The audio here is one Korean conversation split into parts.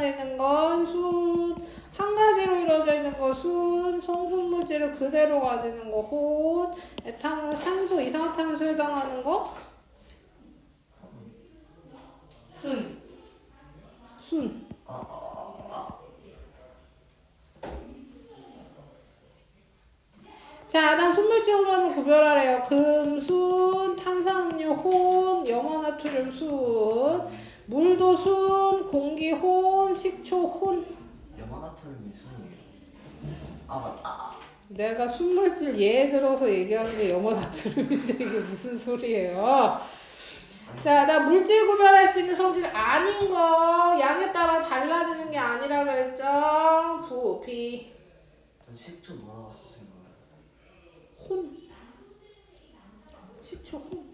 이루어져 있는 건 순, 한 가지로 이루어져 있는 거 순, 성분 물질을 그대로 가지는 거 혼, 에탄올, 산소, 이산화탄소에 해당하는 거 순. 순. 자, 다음 순물질 혼합을 구별하래요. 금, 순, 탄산음료, 혼, 염화나트륨, 순, 물도 순, 공기 혼, 식초 혼. 염화나트륨이 순이에요. 아 맞다. 내가 순물질 예에 들어서 얘기하는 게 염화나트륨인데 이게 무슨 소리예요? 자, 나 물질 구별할 수 있는 성질 아닌 거 양에 따라 달라지는 게 아니라 그랬죠? 부피 전 식초 뭐라고 쓰신 거예요? 혼 식초 혼.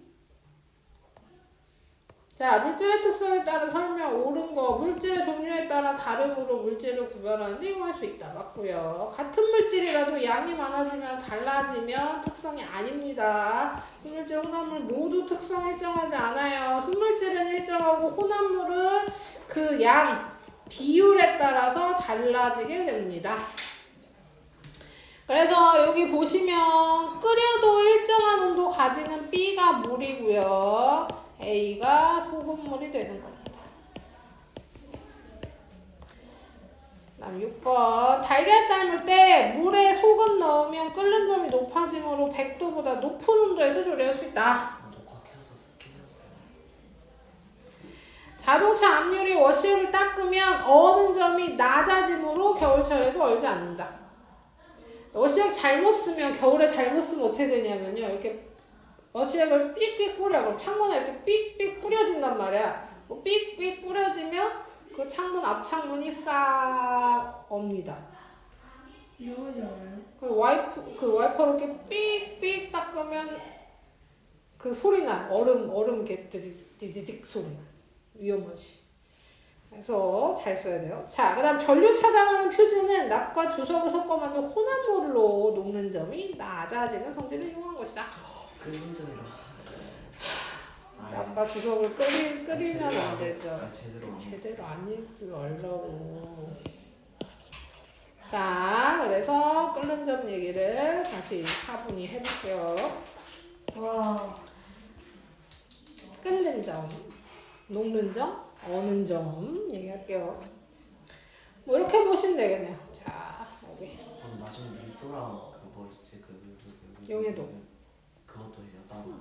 자, 물질의 특성에 따른 설명 옳은 거 물질의 종류에 따라 다름으로 물질을 구별하는 데 이용할 수 있다. 맞고요. 같은 물질이라도 양이 많아지면 달라지면 특성이 아닙니다. 순물질, 혼합물 모두 특성 일정하지 않아요. 순물질은 일정하고 혼합물은 그 양, 비율에 따라서 달라지게 됩니다. 그래서 여기 보시면 끓여도 일정한 온도 가지는 B가 물이고요. A가 소금물이 되는 겁니다. 다음 6번. 달걀 삶을 때 물에 소금 넣으면 끓는 점이 높아지므로 100도보다 높은 온도에서 조리할 수 있다. 자동차 앞유리 워시액을 닦으면 어는 점이 낮아지므로 겨울철에도 얼지 않는다. 워시액 잘못 쓰면 겨울에 잘못 쓰면 어떻게 되냐면요. 이렇게 워시액을 삑삑 뿌려. 그럼 창문에 이렇게 삑삑 뿌려진단 말이야. 삑삑 뿌려지면 그 창문 앞창문이 싹 옵니다. 위험하지 않아요? 그 와이퍼로 이렇게 삑삑 닦으면 그 소리 나. 얼음 이렇게 디디딕 소리 나. 위험하지. 그래서 잘 써야 돼요. 자, 그 다음 전류 차단하는 퓨즈는 납과 주석을 섞어 만든 혼합물로 녹는 점이 낮아지는 성질을 이용한 것이다. 끓는 점이라. 납과 주석을 끓이면 안 되죠. 제대로. 제대로 안 읽지 말라고. 자, 그래서 끓는 점 얘기를 다시 차분히 해볼게요. 와. 끓는 점, 녹는 점, 어는 점 얘기할게요. 뭐 이렇게 보시면 되겠네요. 자, 여기 그럼 나중에 밀도랑 그 뭐였지 용해도 그것도 해요 따로.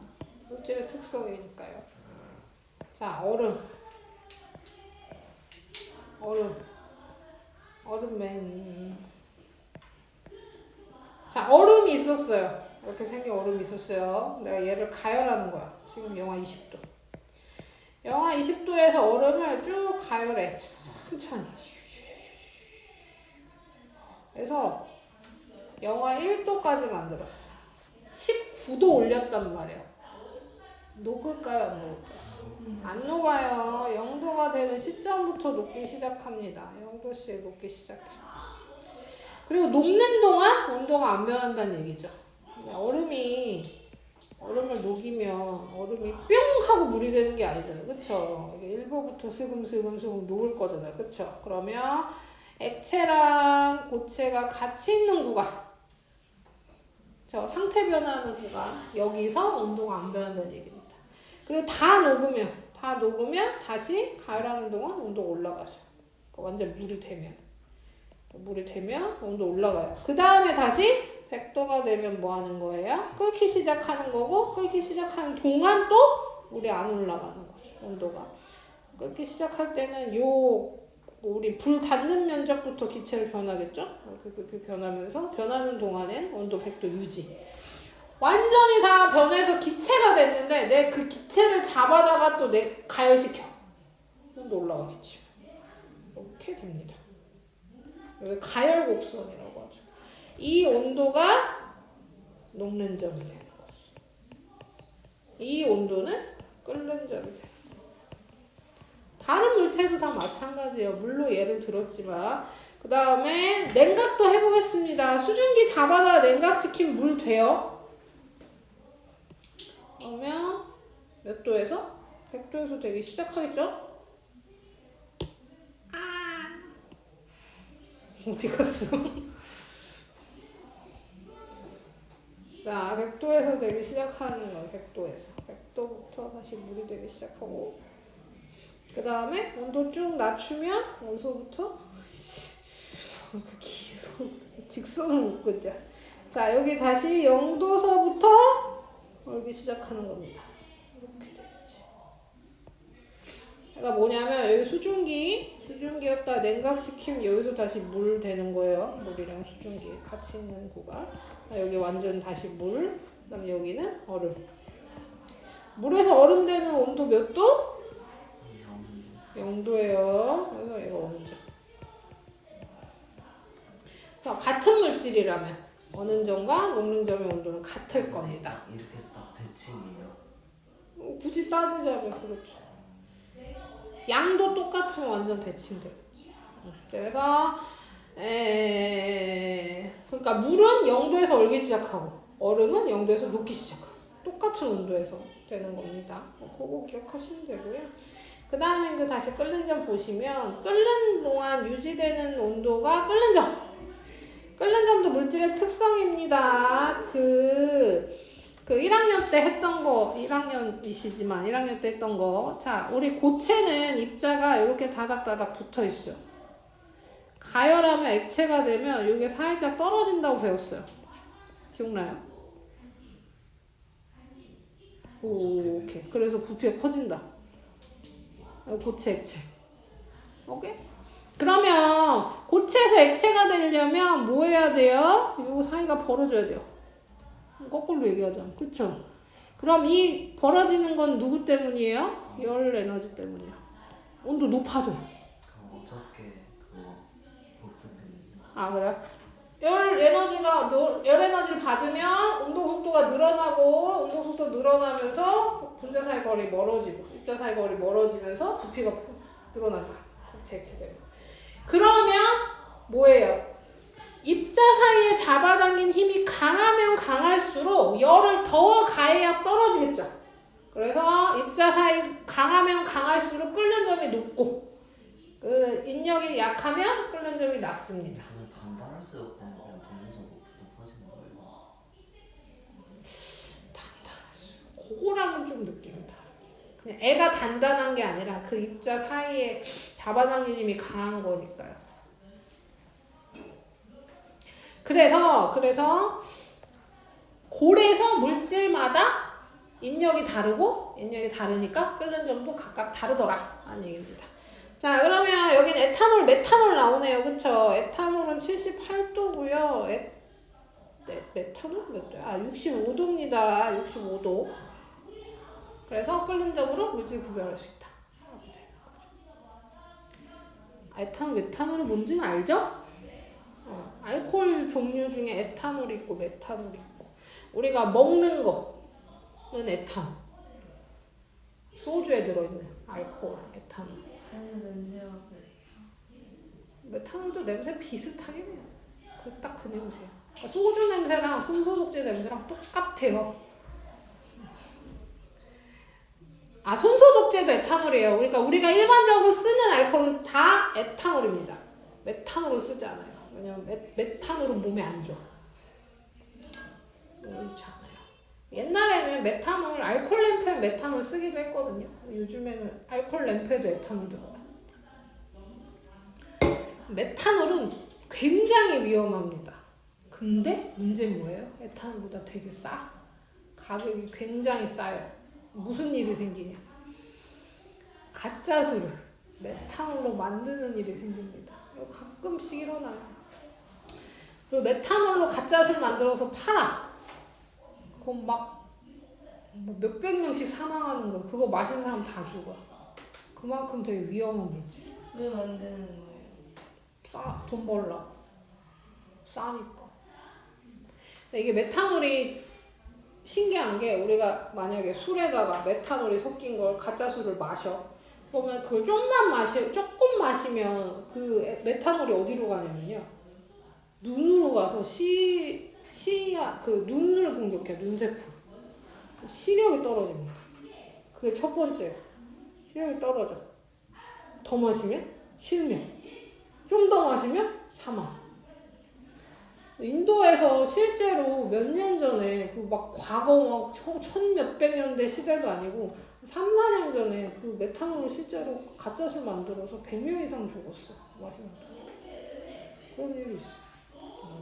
물질의 특성이니까요. 자, 얼음 맨. 자, 얼음이 있었어요. 이렇게 생긴 얼음이 있었어요. 내가 얘를 가열하는 거야. 지금 영하 20도. 영하 20도에서 얼음을 쭉 가열해. 천천히. 그래서 영하 1도까지 만들었어. 19도 올렸단 말이야. 녹을까요? 안 녹을까요? 안 녹아요. 0도가 되는 시점부터 녹기 시작합니다. 0도씩 녹기 시작해요. 그리고 녹는 동안 온도가 안 변한다는 얘기죠. 얼음을 녹이면 얼음이 뿅 하고 물이 되는 게 아니잖아요. 그쵸? 이게 일부부터 슬금슬금 녹을 거잖아요. 그쵸? 그러면 액체랑 고체가 같이 있는 구간, 저 상태 변화하는 구간, 여기서 온도가 안 변한다는 얘기입니다. 그리고 다 녹으면 다시 가열하는 동안 온도가 올라가죠. 완전 물이 되면 온도 올라가요. 그 다음에 다시 100도가 되면 뭐 하는 거예요? 끓기 시작하는 거고, 끓기 시작하는 동안 또 물이 안 올라가는 거죠. 온도가. 끓기 시작할 때는 우리 불 닿는 면적부터 기체를 변하겠죠? 이렇게 변하면서 변하는 동안엔 온도 100도 유지. 완전히 다 변해서 기체가 됐는데 내 그 기체를 잡아다가 또 가열시켜. 온도 올라가겠죠. 이렇게 됩니다. 여기 가열곡선이라고 하죠. 이 온도가 녹는 점이 되는 거죠. 이 온도는 끓는 점이 되는 거죠. 다른 물체도 다 마찬가지예요. 물로 예를 들었지만. 그 다음에 냉각도 해보겠습니다. 수증기 잡아다가 냉각시킨 물 돼요? 그러면 몇 도에서? 100도에서 되기 시작하겠죠? 어디 갔어? 자, 100도에서 되기 시작하는 거예요. 100도에서. 100도부터 다시 물이 되기 시작하고. 그 다음에 온도 쭉 낮추면 어디서부터? 직선을 못 끄자. 자, 여기 다시 0도서부터 얼기 시작하는 겁니다. 이렇게 되지. 그러니까 뭐냐면 여기 수증기였다 냉각시키면 여기서 다시 물 되는 거예요. 물이랑 수증기 같이 있는 구간. 여기 완전 다시 물. 그다음 여기는 얼음. 물에서 얼음 되는 온도 몇 도? 0도예요. 그래서 이거 온도. 자, 같은 물질이라면 어느 점과 녹는 점의 온도는 같을 겁니다. 이렇게 해서 다 대칭이에요. 굳이 따지자면 그렇죠. 양도 똑같으면 완전 대칭되겠지. 그래서 그러니까 물은 0도에서 얼기 시작하고 얼음은 0도에서 녹기 시작하고 똑같은 온도에서 되는 겁니다. 그거 기억하시면 되고요. 그 다음에 다시 끓는 점 보시면 끓는 동안 유지되는 온도가 끓는 점. 끓는 점도 물질의 특성입니다. 그 1학년 때 했던 거, 1학년이시지만 1학년 때 했던 거. 자, 우리 고체는 입자가 이렇게 다닥다닥 붙어 있어요. 가열하면 액체가 되면 이게 살짝 떨어진다고 배웠어요. 기억나요? 오케이. 그래서 부피가 커진다. 고체, 액체. 오케이? 그러면 고체에서 액체가 되려면 뭐 해야 돼요? 요 사이가 벌어져야 돼요. 거꾸로 얘기하자면. 그쵸? 그럼 이 벌어지는 건 누구 때문이에요? 열 에너지 때문이에요. 온도 높아져요. 그럼 어떻게 그거 복습됩니까? 아, 그래? 열 에너지를 받으면 온도 속도가 늘어나고 온도 속도 늘어나면서 분자 사이 거리 멀어지고 입자 사이 거리 멀어지면서 부피가 늘어난다. 고체 액체들이. 그러면 뭐예요? 입자 사이에 잡아당긴 힘이 강하면 강할수록 열을 더 가해야 떨어지겠죠. 그래서 입자 사이 강하면 강할수록 끓는 점이 높고 그 인력이 약하면 끓는 점이 낮습니다. 그냥 단단할수록 그냥 점점 높아지는 거예요. 그거랑은 좀 느낌이 다르지. 그냥 애가 단단한 게 아니라 그 입자 사이에 잡아당긴 힘이 강한 거니까요. 그래서 골에서 물질마다 인력이 다르니까 끓는 점도 각각 다르더라 라는 얘기입니다. 자, 그러면 여기는 에탄올, 메탄올 나오네요. 그쵸? 에탄올은 78도고요. 메탄올 몇 도야? 65도입니다. 65도. 그래서 끓는 점으로 물질 구별할 수 있다. 에탄올, 메탄올은 뭔지는 알죠? 알코올 종류 중에 에탄올이 있고 메탄올이 있고 우리가 먹는 거는 에탄올. 소주에 들어있는 알코올, 에탄올. 냄새가 그래요. 메탄올도 냄새 비슷하긴 해요. 딱 그 냄새야. 소주 냄새랑 손소독제 냄새랑 똑같아요. 손소독제도 에탄올이에요. 그러니까 우리가 일반적으로 쓰는 알코올은 다 에탄올입니다. 메탄올은 쓰지 않아요. 왜냐면 메탄올은 몸에 안 좋아. 좋지 않아요. 옛날에는 메탄올, 알코올 램프에 메탄올 쓰기도 했거든요. 요즘에는 알코올 램프에도 에탄올 들어가요. 메탄올은 굉장히 위험합니다. 근데 문제는 뭐예요? 에탄올보다 되게 싸. 가격이 굉장히 싸요. 무슨 일이 생기냐? 가짜수를 메탄올로 만드는 일이 생깁니다. 이거 가끔씩 일어나요. 그리고 메탄올로 가짜술 만들어서 팔아. 그럼 막 몇백 명씩 사망하는 거. 그거 마신 사람 다 죽어. 그만큼 되게 위험한 물질. 왜 만드는 거예요? 돈 벌라. 싸니까. 이게 메탄올이 신기한 게 우리가 만약에 술에다가 메탄올이 섞인 걸 가짜 술을 마셔. 그러면 그걸 조금 마시면 그 메탄올이 어디로 가냐면요. 눈으로 가서 그 눈을 공격해, 눈세포. 시력이 떨어집니다. 그게 첫 번째. 시력이 떨어져. 더 마시면 실명. 좀 더 마시면 사망. 인도에서 실제로 몇 년 전에 그 막 과거 막 천몇백 년대 시대도 아니고 3, 4년 전에 그 메탄올을 실제로 가짜술 만들어서 100명 이상 죽었어. 마시는 그런 일이 있어.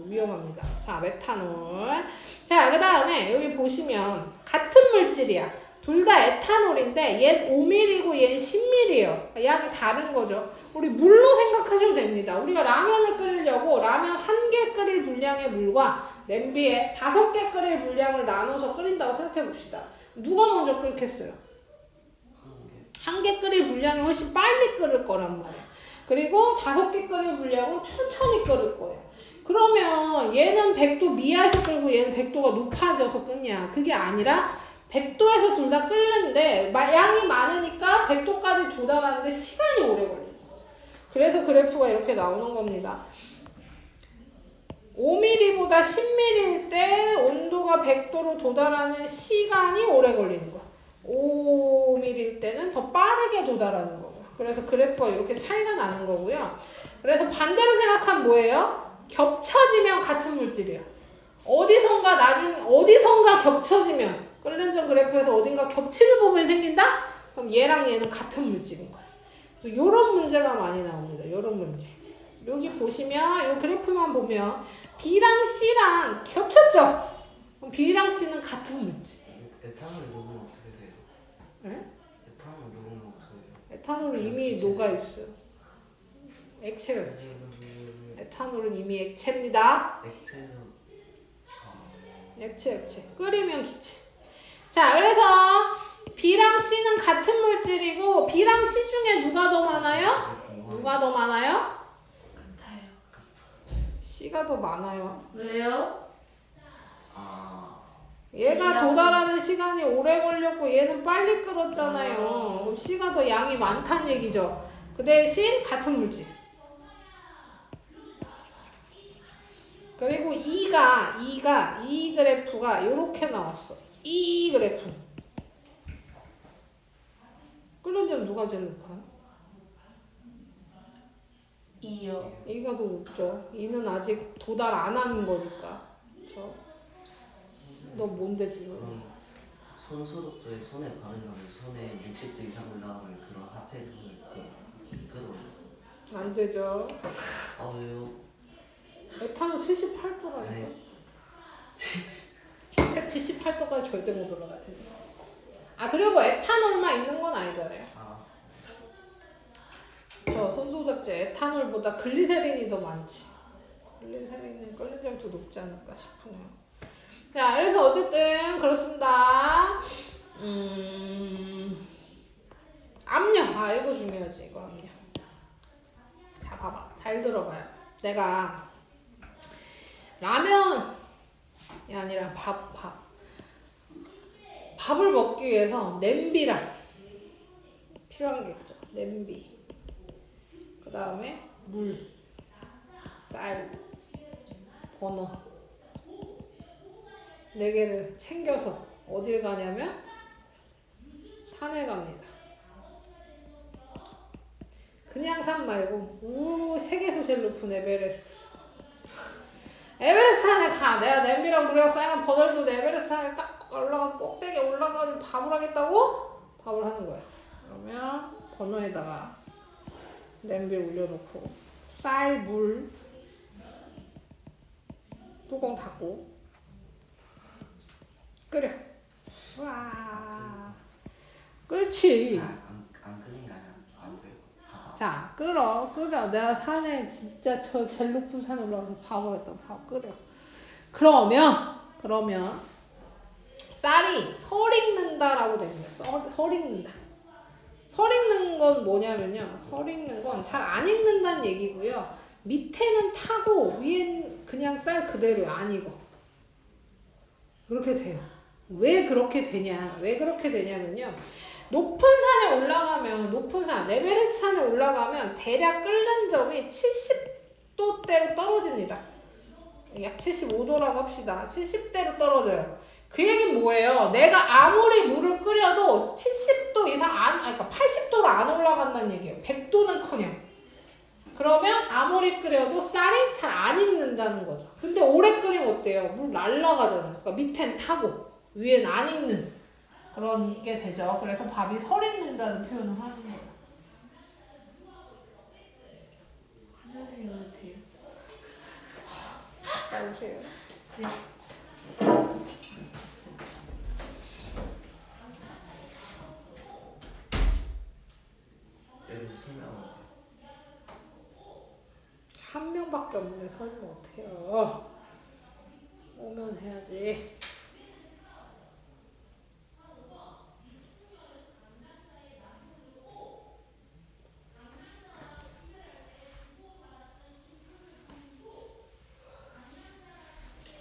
위험합니다. 자, 메탄올. 자, 그 다음에 여기 보시면 같은 물질이야. 둘 다 에탄올인데 얘는 5ml고 얘는 10ml예요. 양이 다른 거죠. 우리 물로 생각하셔도 됩니다. 우리가 라면을 끓이려고 라면 1개 끓일 분량의 물과 냄비에 5개 끓일 분량을 나눠서 끓인다고 생각해 봅시다. 누가 먼저 끓겠어요? 1개 끓일 분량이 훨씬 빨리 끓을 거란 말이야. 그리고 5개 끓일 분량은 천천히 끓을 거예요. 그러면 얘는 100도 미하에서 끓고 얘는 100도가 높아져서 끓냐? 그게 아니라 100도에서 둘 다 끓는데 양이 많으니까 100도까지 도달하는데 시간이 오래 걸리는 거죠. 그래서 그래프가 이렇게 나오는 겁니다. 5mm보다 10mm일 때 온도가 100도로 도달하는 시간이 오래 걸리는 거야. 5mm일 때는 더 빠르게 도달하는 거고요. 그래서 그래프가 이렇게 차이가 나는 거고요. 그래서 반대로 생각하면 뭐예요? 겹쳐지면 같은 물질이에요. 어디선가 겹쳐지면 끓는 전 그래프에서 어딘가 겹치는 부분이 생긴다? 그럼 얘랑 얘는 같은 물질인 거예요. 그래서 요런 문제가 많이 나옵니다. 요런 문제. 여기 보시면 이 그래프만 보면 B랑 C랑 겹쳤죠? 그럼 B랑 C는 같은 물질. 에탄올 녹으면 어떻게 돼요? 네? 에탄올 녹으면 어떻게 돼요? 에탄올은 이미 녹아있어요. 액체가 있지. 에탄올은 이미 액체입니다. 액체에서 액체. 끓이면 기체. 자, 그래서 B랑 C는 같은 물질이고 B랑 C 중에 누가 더 많아요? 누가 더 많아요? 같아요. C가 더 많아요. 왜요? 얘가 도달하는 시간이 오래 걸렸고 얘는 빨리 끓었잖아요. 그럼 C가 더 양이 많다는 얘기죠. 그 대신 같은 물질. 그리고 이 그래프가 이렇게 나왔어. 이 그래프. 끓는 전 누가 제일 높아요? 2요. 이가 더 높죠. 이는 아직 도달 안 하는 거니까. 그쵸? 너 뭔데 지금? 그럼 손소독제에 손에 바른다면 손에 60도 이상 올라가는 그런 핫팩에서 이끌어. 안 되죠. 아 왜요? 에탄올 78도라니까. 네. 78도까지 절대 못 올라갈 텐데. 아, 그리고 에탄올만 있는 건 아니잖아요. 알았어. 저 손소독제 에탄올보다 글리세린이 더 많지. 글리세린은 끓는 점도 높지 않을까 싶으네요. 자, 그래서 어쨌든 그렇습니다. 압력. 아, 이거 중요하지. 이거 압력. 자, 봐봐. 잘 들어봐요. 내가 라면이 아니라 밥을 먹기 위해서 냄비랑 필요한 게 있죠. 냄비. 그 다음에 물, 쌀, 버너 4개를 챙겨서 어딜 가냐면 산에 갑니다. 그냥 산 말고 세계에서 제일 높은 에베레스트. 에베레스트 산에 가. 내가 냄비랑 물이랑 쌀만 버널도 에베레스트 산에 딱 꼭대기에 올라가서 밥을 하겠다고? 밥을 하는 거야. 그러면 버너에다가 냄비 올려놓고 쌀, 물 뚜껑 닫고 끓여. 와, 그렇지. 안 끓인 게 아니라 안 돼요. 자, 끓여. 내가 산에 진짜 저 제일 높은 산에 올라가서 밥을 했다. 밥 끓여. 그러면 쌀이 설 익는다라고 되어 있는 거야. 설 익는다. 설 익는 건 뭐냐면요. 설 익는 건 잘 안 익는다는 얘기고요. 밑에는 타고 위엔 그냥 쌀 그대로 안 익어. 그렇게 돼요. 왜 그렇게 되냐면요. 높은 산에 올라가면 에베레스트 산에 올라가면 대략 끓는 점이 70도대로 떨어집니다. 약 75도라고 합시다. 70대로 떨어져요. 그 얘기는 뭐예요? 내가 아무리 물을 끓여도 70도 이상 그러니까 80도로 안 올라간다는 얘기예요. 100도는커녕. 그러면 아무리 끓여도 쌀이 잘 안 익는다는 거죠. 근데 오래 끓이면 어때요? 물 날라가잖아요. 그러니까 밑엔 타고 위엔 안 익는 그런 게 되죠. 그래서 밥이 설 익는다는 표현을 하는 거예요. 화장실 같아요. 나오세요. 네. 여기도 설명하면 돼요. 한 명밖에 없는데 설명 어떡해요. 오면 해야지.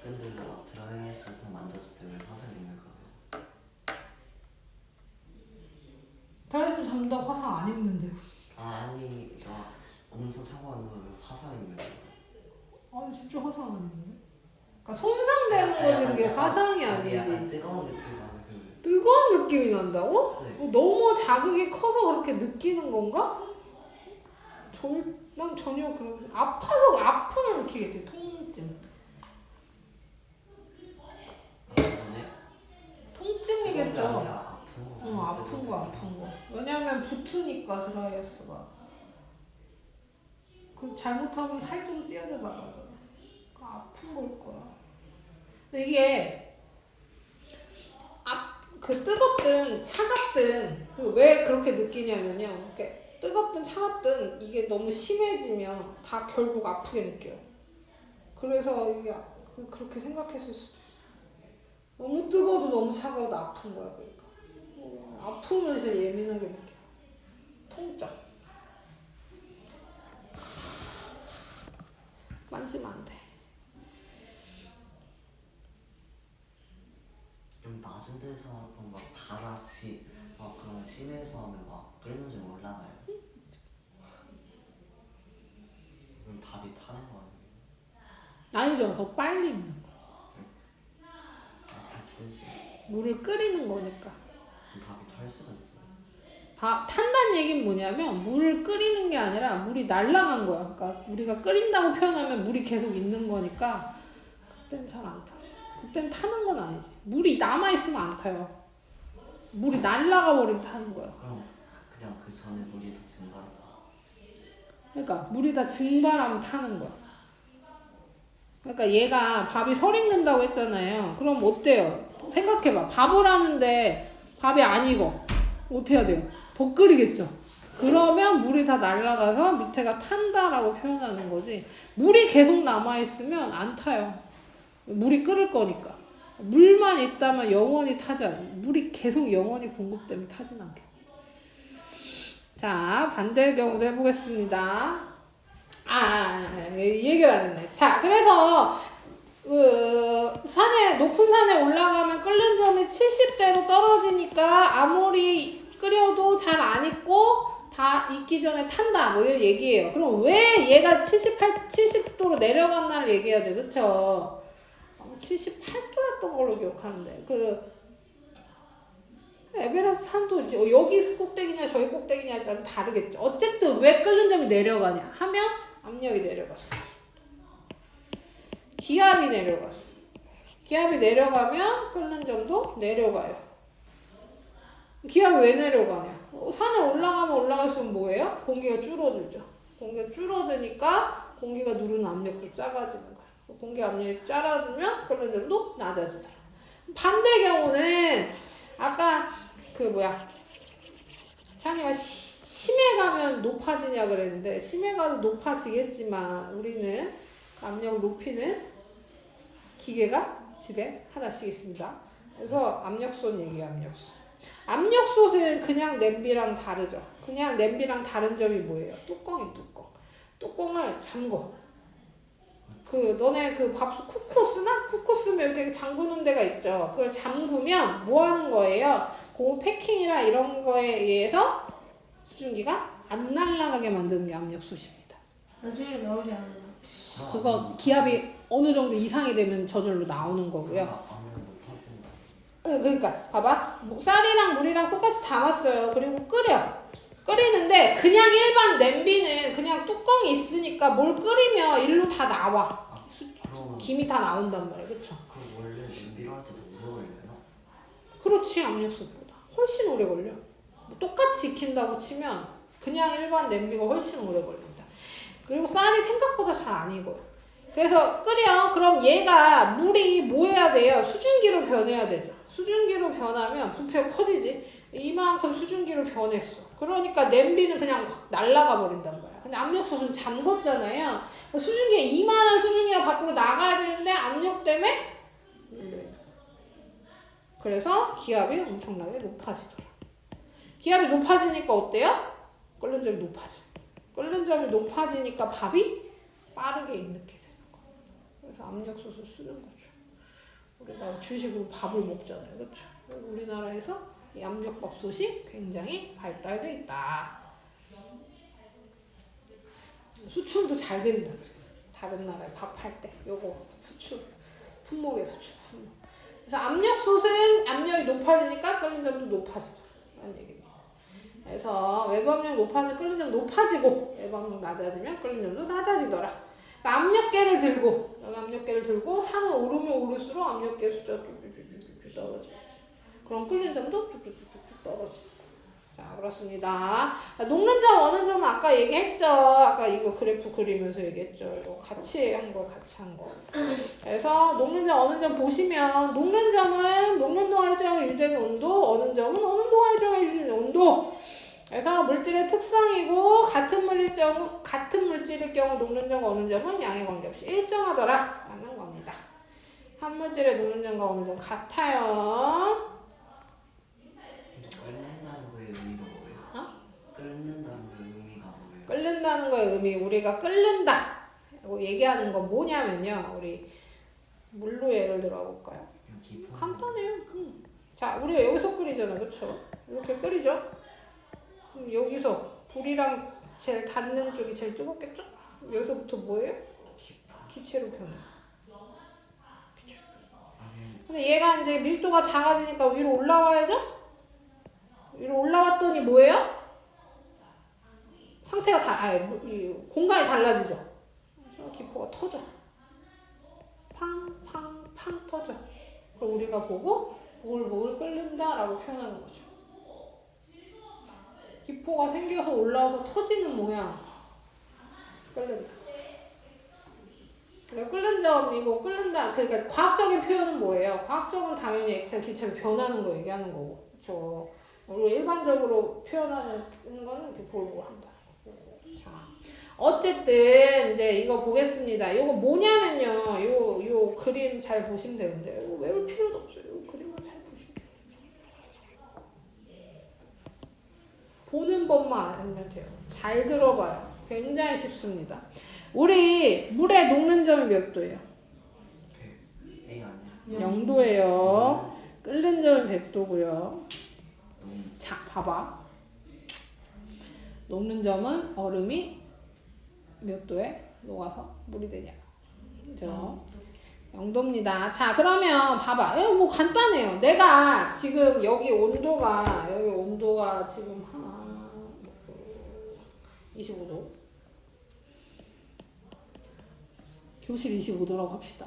근데 막 드라이아이스 만졌을 때 왜 화상 입는 거예요? 다리에서 잠다 화상 안 입는데요. 아니 나 엄청 차고 하는 거왜 화상 입는 거예요? 아니 진짜 화상 안 입는데? 그러니까 손상되는 거지 그게 화상이 약간 아니지. 뜨거운 느낌 나는 그 뜨거운 느낌이 난다고? 네. 너무 자극이 커서 그렇게 느끼는 건가? 난 전혀 그런 아파서 아픔을 느끼겠지. 통증. 그러네? 통증이겠죠. 아픈 거. 아픈 거. 왜냐면 붙으니까 드라이어스가. 그 잘못하면 살 좀 띄어져 나가잖아. 그 아픈 걸 거야. 근데 이게 그 뜨겁든 차갑든 그 왜 그렇게 느끼냐면요. 이렇게 뜨겁든 차갑든 이게 너무 심해지면 다 결국 아프게 느껴요. 그래서 이게 그렇게 생각했을 수도 있어. 너무 뜨거워도 너무 차가워도 아픈 거야. 그러니까 아픔을 제일 예민하게 느껴. 통증. 만지면 안 돼. 좀 낮은 데서 하면 막 바다시 막 그런 심해서 하면 막 끓는 좀 올라가요. 그럼 밥이 타는 거 아니에요? 아니죠. 더 빨리 익는 거. 같은지 물을 끓이는 거니까. 밥이 탈 수가 있어요. 탄다는 얘기는 뭐냐면 물을 끓이는 게 아니라 물이 날아간 거야. 그러니까 우리가 끓인다고 표현하면 물이 계속 있는 거니까 그땐 잘 안 타죠. 그땐 타는 건 아니지. 물이 남아있으면 안 타요. 물이 날아가 버리면 타는 거야. 그럼 그냥 그 전에 물이 더 증발해. 그러니까 물이 다 증발하면 타는 거야. 그러니까 얘가 밥이 설 익는다고 했잖아요. 그럼 어때요? 생각해봐. 밥을 하는데 밥이 안 익어. 어떻게 해야 돼요? 더 끓이겠죠. 그러면 물이 다 날아가서 밑에가 탄다라고 표현하는 거지. 물이 계속 남아있으면 안 타요. 물이 끓을 거니까. 물만 있다면 영원히 타지 않아요. 물이 계속 영원히 공급되면 타진 않겠지. 자, 반대 경우도 해보겠습니다. 얘기를 안 했네. 자, 그래서 높은 산에 올라가면 끓는 점이 70대로 떨어지니까 아무리 끓여도 잘 안 익고 다 익기 전에 탄다. 뭐 이런 얘기예요. 그럼 왜 얘가 70도로 내려갔나를 얘기해야죠. 그쵸? 78도였던 걸로 기억하는데. 에베레스트 산도 여기 꼭대기냐 저기 꼭대기냐에 따라 다르겠죠. 어쨌든 왜 끓는 점이 내려가냐 하면 압력이 내려가서 기압이 내려가서 기압이 내려가면 끓는 점도 내려가요. 기압이 왜 내려가냐? 산에 올라가면 올라갈수록 뭐예요? 공기가 줄어들죠. 공기가 줄어드니까 공기가 누르는 압력도 작아지는 거예요. 공기 압력이 작아지면 끓는 점도 낮아지더라. 반대 경우는 아까 창이가 심해 가면 높아지냐 그랬는데 심해 가도 높아지겠지만 우리는 압력 높이는 기계가 집에 하나씩 있습니다. 그래서 압력솥 얘기해요. 압력솥은 그냥 냄비랑 다르죠. 그냥 냄비랑 다른 점이 뭐예요? 뚜껑이 뚜껑. 뚜껑을 잠궈. 너네 밥솥 쿠쿠 쓰나? 쿠쿠 쓰면 이렇게 잠그는 데가 있죠. 그걸 잠그면 뭐 하는 거예요? 그 패킹이나 이런 거에 의해서 수증기가 안 날아가게 만드는 게 압력솥입니다. 나중에 나오지 않아요. 그거 기압이 어느 정도 이상이 되면 저절로 나오는 거고요. 아무래도 높아지는 그러니까 봐봐. 쌀이랑 물이랑 똑같이 담았어요. 그리고 끓이는데 그냥 일반 냄비는 그냥 뚜껑이 있으니까 뭘 끓이면 일로 다 나와. 그러면 김이 다 나온단 말이야. 그쵸? 그럼 원래 냄비로 할 때도 오래 걸려요? 그렇지, 압력솥보다. 훨씬 오래 걸려. 뭐 똑같이 익힌다고 치면 그냥 일반 냄비가 훨씬 오래 걸린다. 그리고 쌀이 생각보다 잘 안 익어요. 그래서 끓여. 그럼 얘가 물이 뭐 해야 돼요? 수증기로 변해야 되죠. 수증기로 변하면 부피가 커지지. 이만큼 수증기로 변했어. 그러니까 냄비는 그냥 확 날아가 버린단 말이야. 근데 압력솥은 잠궜잖아요. 수증기가 이만한 수증기가 밖으로 나가야 되는데 압력 때문에 그래서 기압이 엄청나게 높아지더라. 기압이 높아지니까 어때요? 끓는 점이 높아져. 끓는 점이 높아지니까 밥이 빠르게 익게 되는 거예요. 그래서 압력솥을 쓰는 거죠. 우리가 주식으로 밥을 먹잖아요. 그렇죠? 우리나라에서 이 압력밥솥이 굉장히 발달돼 있다. 수출도 잘 된다 그래서 다른 나라에 밥할 때 요거 수출 품목의 수출 품목. 그래서 압력솥은 압력이 높아지니까 끓는 점도 높아지더라는 얘기입니다. 그래서 외부 압력 높아지면 끓는 점 높아지고 외부 압력 낮아지면 끓는 점도 낮아지더라. 그러니까 압력계를 들고 여기 압력계를 들고 산을 오르면 오를수록 압력계 숫자 쭉쭉쭉쭉 떨어지죠. 그럼 끓는 점도 쭉쭉쭉쭉 떨어지고. 자, 그렇습니다. 녹는 점, 어는 점은 아까 얘기했죠. 아까 이거 그래프 그리면서 얘기했죠. 이거 같이 한 거, 같이 한 거. 그래서 녹는 점, 어는 점 보시면 녹는 점은 녹는 동안 일정하게 유지되는 온도, 어는 점은 어는 동안 일정하게 유지되는 온도. 그래서 물질의 특성이고 같은 물질일 경우 녹는 점과 어는 점은 양에 관계없이 일정하더라 라는 겁니다. 한 물질의 녹는 점과 어는 점 같아요. 끓는다는 거의 의미가 뭐예요? 어? 끓는다는 거의 의미가 뭐예요? 끓는다는 거의 의미, 우리가 끓는다 라고 얘기하는 건 뭐냐면요. 우리 물로 예를 들어 볼까요? 깊은 간단해요. 자, 우리가 여기서 끓이잖아. 그쵸? 이렇게 끓이죠? 그럼 여기서 불이랑 제일 닿는 쪽이 제일 뜨겁겠죠? 여기서부터 뭐예요? 기체로 변해요. 기체로. 근데 얘가 이제 밀도가 작아지니까 위로 올라와야죠? 위로 올라왔더니 뭐예요? 상태가 공간이 달라지죠? 그래서 기포가 터져. 팡팡팡 터져. 그럼 우리가 보고 보글보글 끓는다 라고 표현하는 거죠. 기포가 생겨서 올라와서 터지는 모양. 끓는다. 그래, 끓는 점이고 끓는다. 그러니까 과학적인 표현은 뭐예요? 과학적은 당연히 액체, 기체로 변하는 거 얘기하는 거고. 그렇죠. 우리가 일반적으로 표현하는 거는 이렇게 보글보글 한다. 자, 어쨌든 이제 이거 보겠습니다. 이거 뭐냐면요. 요 그림 잘 보시면 되는데 이거 외울 필요도 없어요. 요 그림만 잘 보시면 돼요. 보는 법만 알면 돼요. 잘 들어봐요. 굉장히 쉽습니다. 우리 물의 녹는 점이 몇 도예요? 100이 아니야? 0도예요. 끓는 점은 100도고요. 자, 봐봐. 녹는 점은 얼음이 몇 도에 녹아서 물이 되냐. 그죠? 0도입니다. 자, 그러면 봐봐. 이거 뭐 간단해요. 내가 지금 여기 온도가 지금 25도. 교실 25도라고 합시다.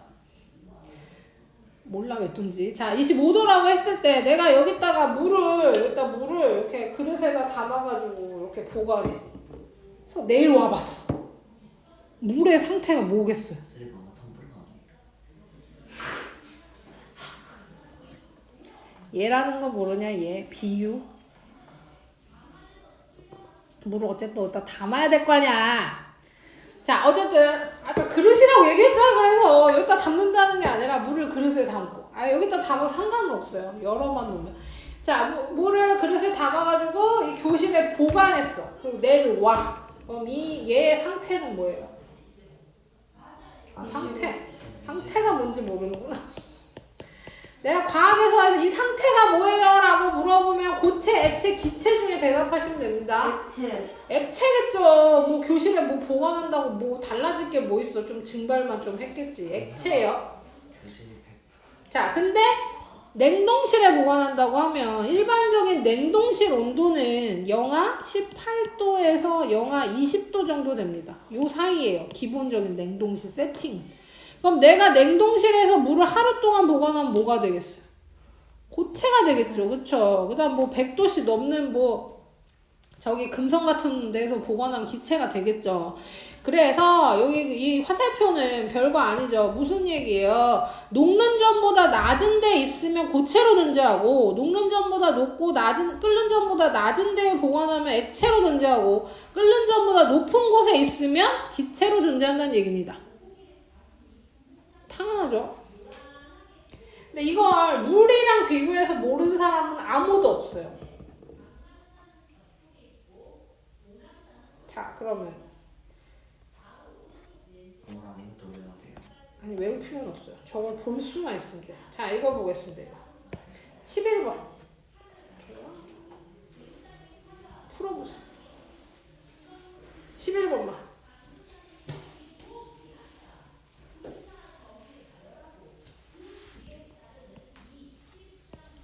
몰라 몇 도인지. 자, 25도라고 했을 때 내가 여기다가 물을 이렇게 그릇에다 담아가지고 이렇게 보관해. 그래서 내일 와봤어. 물의 상태가 뭐겠어요? 드리가 텀블러 아니에요? 얘라는 거 모르냐? 얘 비유. 물을 어쨌든 어디다 담아야 될 거 아니야. 자, 어쨌든 아까 그릇이라고 얘기했잖아. 그래서 여기다 담는다는 게 아니라 물을 그릇에 담고. 여기다 담아도 상관은 없어요. 열어만 놓으면. 자, 물을 그릇에 담아가지고 이 교실에 보관했어. 그리고 내일 와. 그럼 얘의 상태는 뭐예요? 상태가 뭔지 모르는구나. 내가 과학에서 이 상태가 뭐예요? 라고 물어보면 고체, 액체, 기체 중에 대답하시면 됩니다. 액체겠죠. 뭐 교실에 뭐 보관한다고 뭐 달라질 게 뭐 있어. 좀 증발만 좀 했겠지. 액체요. 교실이 100도. 자, 근데 냉동실에 보관한다고 하면 일반적인 냉동실 온도는 영하 18도에서 영하 20도 정도 됩니다. 요 사이에요. 기본적인 냉동실 세팅. 그럼 내가 냉동실에서 물을 하루 동안 보관하면 뭐가 되겠어요? 고체가 되겠죠. 그쵸? 그 다음 뭐 100도씨 넘는 뭐 저기 금성 같은 데서 보관하면 기체가 되겠죠. 그래서 여기 이 화살표는 별거 아니죠. 무슨 얘기예요? 녹는 점보다 낮은 데 있으면 고체로 존재하고 녹는 점보다 높고 끓는 점보다 낮은 데에 보관하면 액체로 존재하고 끓는 점보다 높은 곳에 있으면 기체로 존재한다는 얘기입니다. 당연하죠. 근데 이걸 물이랑 비교해서 모르는 사람은 아무도 없어요. 자, 그러면 뭘 아니면 또 외워야 돼요. 아니 외울 필요는 없어요. 저걸 볼 수만 있으면 돼요. 자, 이거 보겠습니다. 11번 풀어보세요. 11번만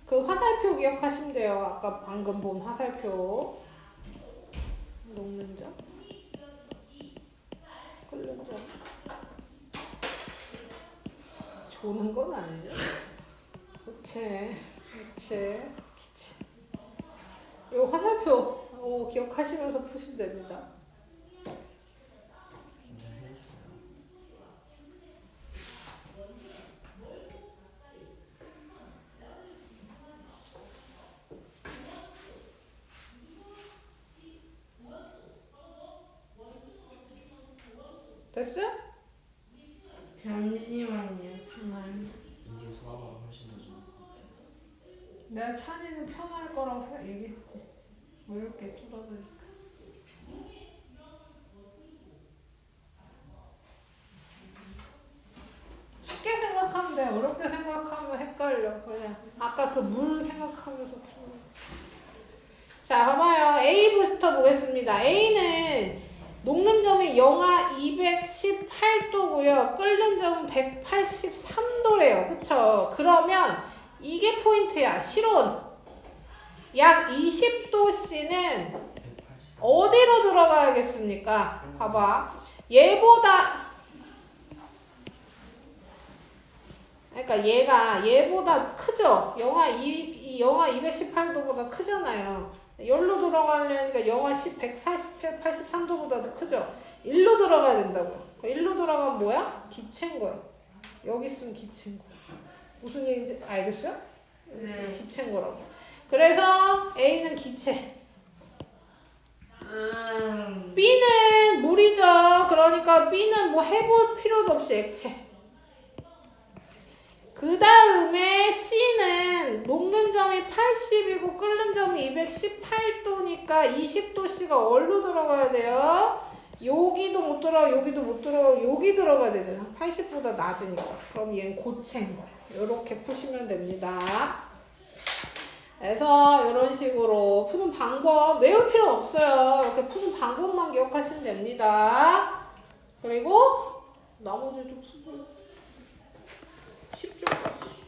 그 화살표 기억하시면 돼요. 아까 방금 본 화살표. 녹는 점, 끓는 점. 조는 건 아니죠. 고체, 액체, 기체. 요 화살표 기억하시면서 푸시면 됩니다. 했어요. 됐어요? 잠시만요. 이게 소화가 훨씬 더 좋은 것 같아요. 내가 찬이는 편할 거라고 얘기했지. 뭐 이렇게 줄어드니까. 쉽게 생각하면 돼. 어렵게 생각하면 헷갈려. 그냥 아까 그 물 생각하면서 푸는. 자, 봐봐요. A부터 보겠습니다. A는 녹는 점이 영하 218도고요. 끓는 점은 183도래요. 그쵸? 그러면 이게 포인트야. 실온. 약 20도씨는 180. 어디로 들어가야겠습니까? 봐봐. 얘보다 그러니까 얘보다 크죠? 영하 218도보다 크잖아요. 여기로 들어가려니까 영하 183도보다도 크죠? 일로 들어가야 된다고요. 일로 들어가면 뭐야? 기체인 거예요. 여기 있으면 기체인 거예요. 무슨 얘기인지 알겠어요? 네. 기체인 거라고. 그래서 A는 기체. B는 물이죠. 그러니까 B는 뭐 해볼 필요도 없이 액체. 그 다음에 C는 녹는 점이 80이고 끓는 점이 218도니까 20도씨가 어디로 들어가야 돼요? 여기도 못 들어가, 여기도 못 들어가, 여기 들어가야 되잖아. 80보다 낮으니까. 그럼 얘는 고체인 거예요. 이렇게 푸시면 됩니다. 그래서 이런 식으로 푸는 방법 외울 필요 없어요. 이렇게 푸는 방법만 기억하시면 됩니다. 그리고 나머지도 푸고 10줄까지.